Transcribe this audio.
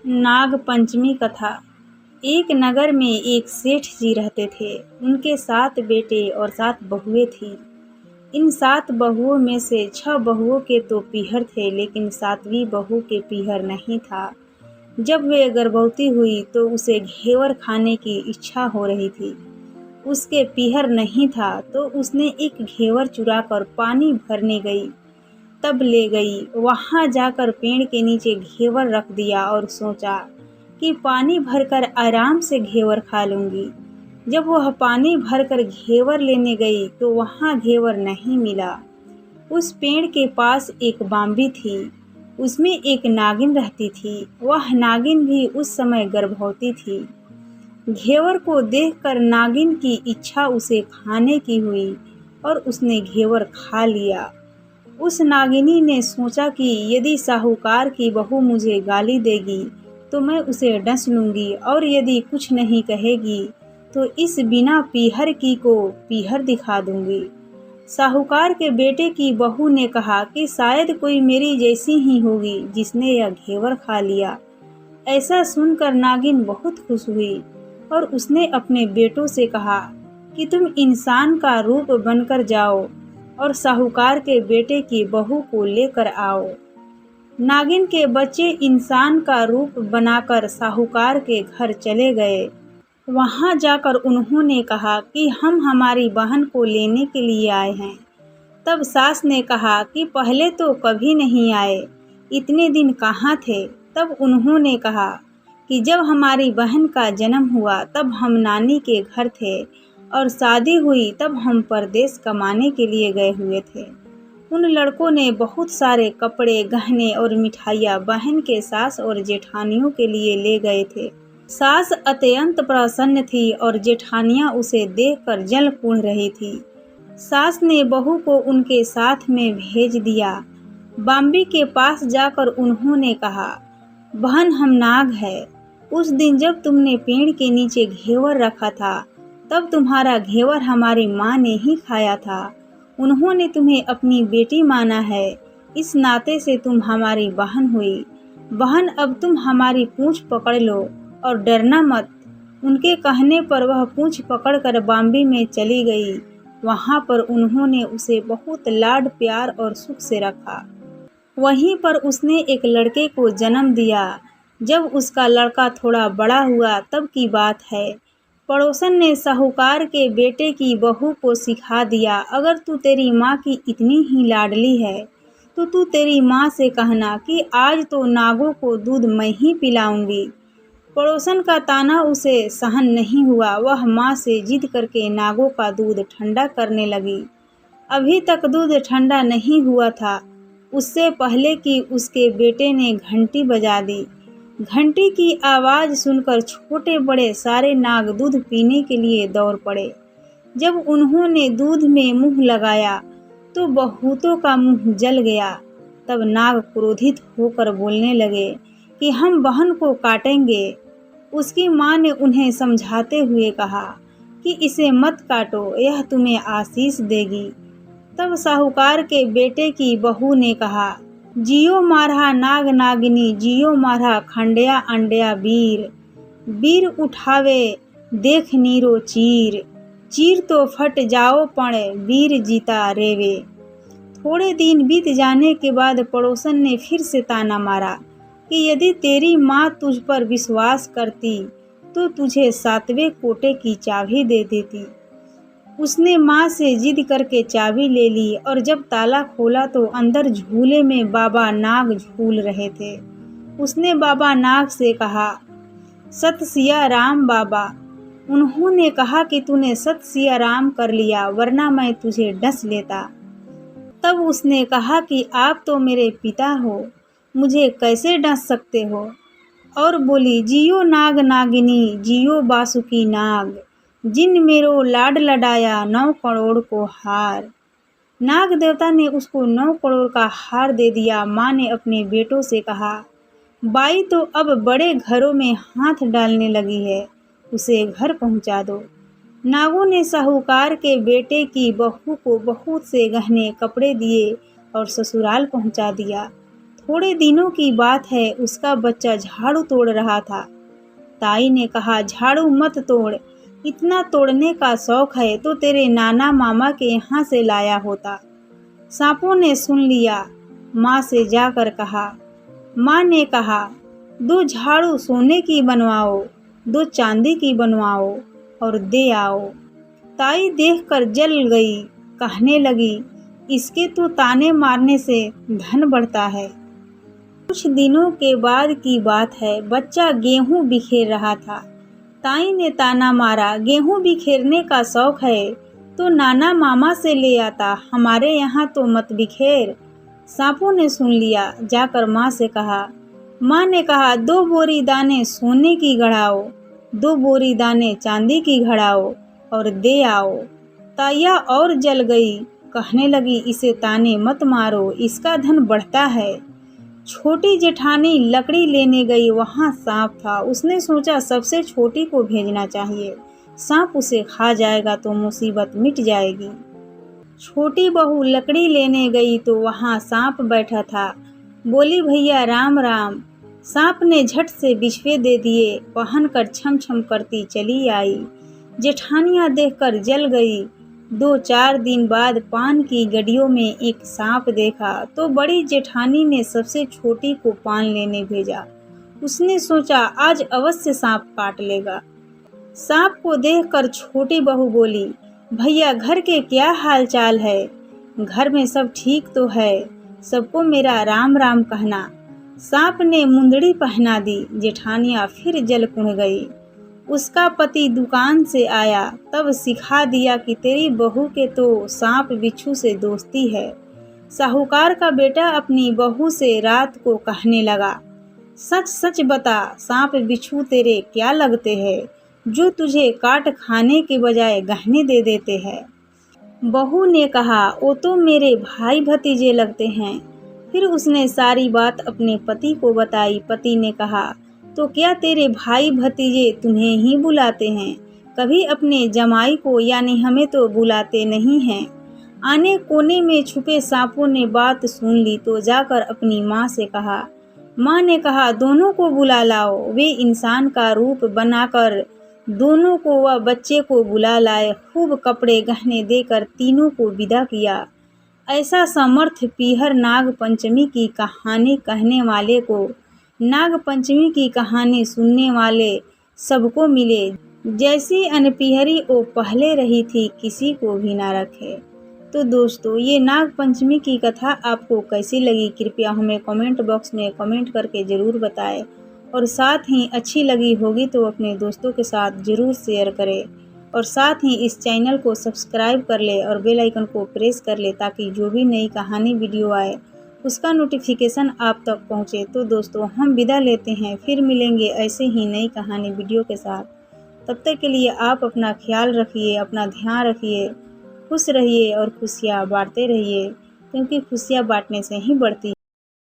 नाग पंचमी कथा। एक नगर में एक सेठ जी रहते थे। उनके 7 बेटे और 7 बहुएं थीं। इन 7 बहुओं में से 6 बहुओं के तो पीहर थे, लेकिन 7वीं बहू के पीहर नहीं था। जब वे गर्भवती हुई तो उसे घेवर खाने की इच्छा हो रही थी। उसके पीहर नहीं था तो उसने एक घेवर चुराकर पानी भरने गई। तब ले गई, वहां जाकर पेड़ के नीचे घेवर रख दिया और सोचा कि पानी भरकर आराम से घेवर खा लूंगी। जब वह पानी भरकर घेवर लेने गई तो वहां घेवर नहीं मिला। उस पेड़ के पास एक बांबी थी, उसमें एक नागिन रहती थी। वह नागिन भी उस समय गर्भवती थी। घेवर को देखकर नागिन की इच्छा उसे खाने की हुई और उसने घेवर खा लिया। उस नागिनी ने सोचा कि यदि साहूकार की बहू मुझे गाली देगी तो मैं उसे डस लूंगी, और यदि कुछ नहीं कहेगी तो इस बिना पीहर की को पीहर दिखा दूंगी। साहूकार के बेटे की बहू ने कहा कि शायद कोई मेरी जैसी ही होगी जिसने यह घेवर खा लिया। ऐसा सुनकर नागिन बहुत खुश हुई और उसने अपने बेटों से कहा कि तुम इंसान का रूप बनकर जाओ और साहूकार के बेटे की बहू को लेकर आओ। नागिन के बच्चे इंसान का रूप बनाकर साहूकार के घर चले गए। वहां जाकर उन्होंने कहा कि हम हमारी बहन को लेने के लिए आए हैं। तब सास ने कहा कि पहले तो कभी नहीं आए, इतने दिन कहाँ थे। तब उन्होंने कहा कि जब हमारी बहन का जन्म हुआ तब हम नानी के घर थे और शादी हुई तब हम परदेश कमाने के लिए गए हुए थे। उन लड़कों ने बहुत सारे कपड़े, गहने और मिठाइयाँ बहन के सास और जेठानियों के लिए ले गए थे। सास अत्यंत प्रसन्न थी और जेठानियाँ उसे देखकर जल कुढ़ रही थी। सास ने बहू को उनके साथ में भेज दिया। बांबी के पास जाकर उन्होंने कहा, बहन हम नाग है। उस दिन जब तुमने पेड़ के नीचे घेवर रखा था तब तुम्हारा घेवर हमारी माँ ने ही खाया था। उन्होंने तुम्हें अपनी बेटी माना है, इस नाते से तुम हमारी बहन हुई। बहन अब तुम हमारी पूंछ पकड़ लो और डरना मत। उनके कहने पर वह पूंछ पकड़कर बांबी में चली गई। वहां पर उन्होंने उसे बहुत लाड प्यार और सुख से रखा। वहीं पर उसने एक लड़के को जन्म दिया। जब उसका लड़का थोड़ा बड़ा हुआ तब की बात है, पड़ोसन ने साहूकार के बेटे की बहू को सिखा दिया, अगर तू तेरी माँ की इतनी ही लाडली है तो तू तेरी माँ से कहना कि आज तो नागों को दूध मैं ही पिलाऊंगी। पड़ोसन का ताना उसे सहन नहीं हुआ। वह माँ से जिद करके नागों का दूध ठंडा करने लगी। अभी तक दूध ठंडा नहीं हुआ था, उससे पहले कि उसके बेटे ने घंटी बजा दी। घंटी की आवाज़ सुनकर छोटे बड़े सारे नाग दूध पीने के लिए दौड़ पड़े। जब उन्होंने दूध में मुंह लगाया तो बहुतों का मुंह जल गया। तब नाग क्रोधित होकर बोलने लगे कि हम बहन को काटेंगे। उसकी माँ ने उन्हें समझाते हुए कहा कि इसे मत काटो, यह तुम्हें आशीष देगी। तब साहूकार के बेटे की बहू ने कहा, जियो मारहा नाग नागिनी, जियो मारहा खंडया अंडया वीर। वीर उठावे देख नीरो चीर, चीर तो फट जाओ पड़े वीर जीता रेवे। थोड़े दिन बीत जाने के बाद पड़ोसन ने फिर से ताना मारा कि यदि तेरी माँ तुझ पर विश्वास करती तो तुझे 7वें कोटे की चाबी दे देती। उसने माँ से जिद करके चाबी ले ली और जब ताला खोला तो अंदर झूले में बाबा नाग झूल रहे थे। उसने बाबा नाग से कहा, सत सिया राम बाबा। उन्होंने कहा कि तूने सत सिया राम कर लिया, वरना मैं तुझे डस लेता। तब उसने कहा कि आप तो मेरे पिता हो, मुझे कैसे डस सकते हो। और बोली, जियो नाग नागिनी, जियो बासुकी नाग, जिन मेरो लाड लडाया 9 करोड़ को हार। नाग देवता ने उसको 9 करोड़ का हार दे दिया। माँ ने अपने बेटों से कहा, बाई तो अब बड़े घरों में हाथ डालने लगी है, उसे घर पहुंचा दो। नागों ने साहूकार के बेटे की बहू को बहुत से गहने कपड़े दिए और ससुराल पहुंचा दिया। थोड़े दिनों की बात है, उसका बच्चा झाड़ू तोड़ रहा था। ताई ने कहा, झाड़ू मत तोड़, इतना तोड़ने का शौक है तो तेरे नाना मामा के यहाँ से लाया होता। सांपों ने सुन लिया, माँ से जाकर कहा। माँ ने कहा, 2 झाड़ू सोने की बनवाओ, 2 चांदी की बनवाओ और दे आओ। ताई देखकर जल गई, कहने लगी, इसके तो ताने मारने से धन बढ़ता है। कुछ दिनों के बाद की बात है, बच्चा गेहूं बिखेर रहा था। ताई ने ताना मारा, गेहूं बिखेरने का शौक है तो नाना मामा से ले आता, हमारे यहाँ तो मत बिखेर। सांपों ने सुन लिया, जाकर माँ से कहा। माँ ने कहा, 2 बोरी दाने सोने की गढ़ाओ, 2 बोरी दाने चांदी की घड़ाओ और दे आओ। ताइया और जल गई, कहने लगी, इसे ताने मत मारो, इसका धन बढ़ता है। छोटी जेठानी लकड़ी लेने गई, वहाँ सांप था। उसने सोचा सबसे छोटी को भेजना चाहिए, सांप उसे खा जाएगा तो मुसीबत मिट जाएगी। छोटी बहू लकड़ी लेने गई तो वहाँ सांप बैठा था। बोली, भैया राम राम। सांप ने झट से बिछवे दे दिए, पहनकर छम छम करती चली आई। जेठानियाँ देखकर जल गई। 2-4 दिन बाद पान की गड्डियों में एक सांप देखा तो बड़ी जेठानी ने सबसे छोटी को पान लेने भेजा। उसने सोचा आज अवश्य सांप काट लेगा। सांप को देखकर छोटी बहू बोली, भैया घर के क्या हाल चाल है? घर में सब ठीक तो है? सबको मेरा राम राम कहना। सांप ने मुंदड़ी पहना दी। जेठानियाँ फिर जल कुंड गई। उसका पति दुकान से आया, तब सिखा दिया कि तेरी बहू के तो सांप बिच्छू से दोस्ती है। साहूकार का बेटा अपनी बहू से रात को कहने लगा, सच सच बता, सांप बिच्छू तेरे क्या लगते हैं जो तुझे काट खाने के बजाय गहने दे देते हैं? बहू ने कहा, वो तो मेरे भाई भतीजे लगते हैं। फिर उसने सारी बात अपने पति को बताई। पति ने कहा, तो क्या तेरे भाई भतीजे तुम्हें ही बुलाते हैं? कभी अपने जमाई को यानी हमें तो बुलाते नहीं हैं। आने कोने में छुपे सांपों ने बात सुन ली तो जाकर अपनी माँ से कहा। माँ ने कहा, दोनों को बुला लाओ। वे इंसान का रूप बनाकर दोनों को व बच्चे को बुला लाए। खूब कपड़े गहने देकर तीनों को विदा किया। ऐसा समर्थ पीहर नाग पंचमी की कहानी कहने वाले को, नाग पंचमी की कहानी सुनने वाले सबको मिले। जैसी अनपिहरी वो पहले रही थी, किसी को भी ना रखे। तो दोस्तों, ये नाग पंचमी की कथा आपको कैसी लगी, कृपया हमें कमेंट बॉक्स में कमेंट करके ज़रूर बताएं। और साथ ही अच्छी लगी होगी तो अपने दोस्तों के साथ ज़रूर शेयर करें। और साथ ही इस चैनल को सब्सक्राइब कर ले और बेल आइकन को प्रेस कर ले, ताकि जो भी नई कहानी वीडियो आए उसका नोटिफिकेशन आप तक पहुंचे। तो दोस्तों, हम विदा लेते हैं, फिर मिलेंगे ऐसे ही नई कहानी वीडियो के साथ। तब तक के लिए आप अपना ख्याल रखिए, अपना ध्यान रखिए, खुश रहिए और खुशियाँ बांटते रहिए, क्योंकि खुशियाँ बांटने से ही बढ़ती